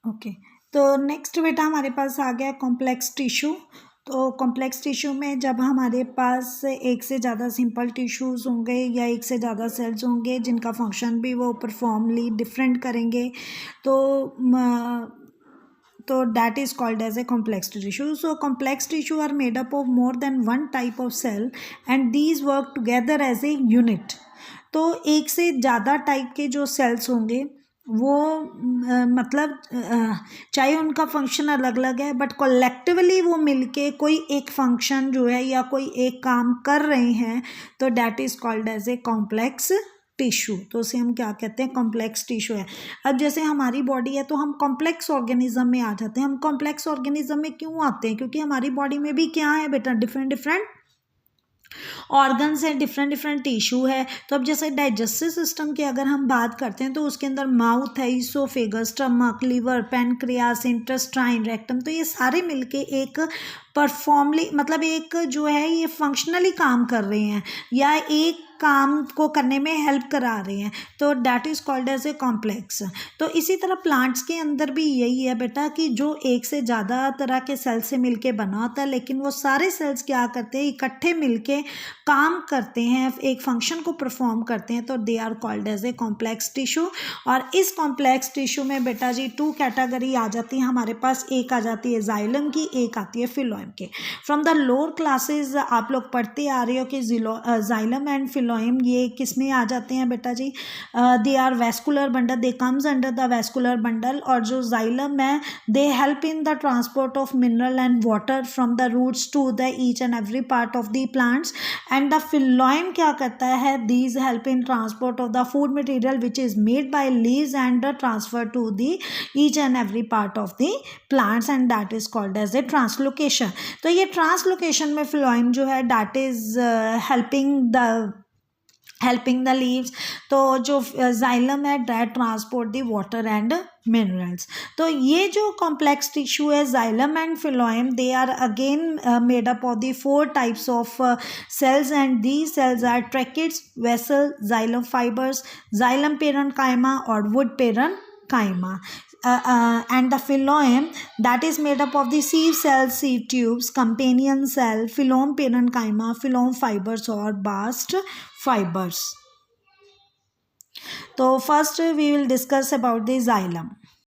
Okay, तो next बेटा हमारे पास आ गया कॉम्प्लेक्स टिश्यू। तो कॉम्प्लेक्स टिश्यू में जब हमारे पास एक से ज़्यादा सिंपल टिश्यूज़ होंगे या एक से ज़्यादा सेल्स होंगे जिनका फंक्शन भी वो परफॉर्मली डिफरेंट करेंगे, तो that is called as a complex tissue. So complex tissue are made up of more than one type of cell and these work together as a unit. तो एक से ज़्यादा टाइप के जो सेल्स होंगे वो मतलब चाहे उनका फंक्शन अलग अलग है बट कलेक्टिवली वो मिलके कोई एक फंक्शन जो है या कोई एक काम कर रहे हैं, तो that is called as a complex tissue. तो उसे हम क्या कहते हैं, कॉम्प्लेक्स टिश्यू है। अब जैसे हमारी बॉडी है तो हम कॉम्प्लेक्स ऑर्गेनिज्म में आ जाते हैं। हम कॉम्प्लेक्स ऑर्गेनिज्म में क्यों आते हैं, क्योंकि हमारी बॉडी में भी क्या है बेटा, डिफरेंट डिफरेंट ऑर्गन्स है, डिफरेंट डिफरेंट टिश्यू है। तो अब जैसे डाइजेस्टिव सिस्टम की अगर हम बात करते हैं तो उसके अंदर माउथ है, oesophagus, stomach, liver, pancreas, intestine, rectum, तो ये सारे मिलके एक परफॉर्मली मतलब एक जो है ये फंक्शनली काम कर रहे हैं या एक काम को करने में हेल्प करा रहे हैं, तो that is called as a complex. तो इसी तरह प्लांट्स के अंदर भी यही है बेटा कि जो एक से ज़्यादा तरह के सेल से मिलके बना होता है, लेकिन वो सारे सेल्स क्या करते हैं, इकट्ठे मिलके काम करते हैं, एक फंक्शन को परफॉर्म करते हैं, तो they are called as a complex tissue. और इस कॉम्प्लेक्स टिश्यू में बेटा जी 2 कैटेगरी आ जाती है हमारे पास, एक आ जाती है जाइलम की, एक आती है फिलोएम के। फ्रॉम द लोअर क्लासेस आप लोग पढ़ते आ रहे हो कि जाइलम एंड फिलोएम ये किस में आ जाते हैं बेटा जी, they are vascular bundle, they comes under the vascular bundle. और जो जाइलम है they help in the transport of mineral and water from the roots to the each and every part of the plants. And the phloem क्या करता है, these help in transport of the food material which is made by leaves and transfer to the each and every part of the plants and that is called as a translocation. तो ये translocation में phloem जो है that is helping the leaves. तो जो xylem है that transport the water and minerals. तो ये जो कॉम्प्लेक्स टिश्यू है xylem and phloem, they are again made up of the 4 types of cells and these cells are tracheids, vessel, xylem fibers, xylem parenchyma or wood parenchyma. And the phloem that is made up of the sieve cells, sieve tubes, companion cell, phloem parenchyma, phloem fibers or bast fibers. So first we will discuss about the xylem.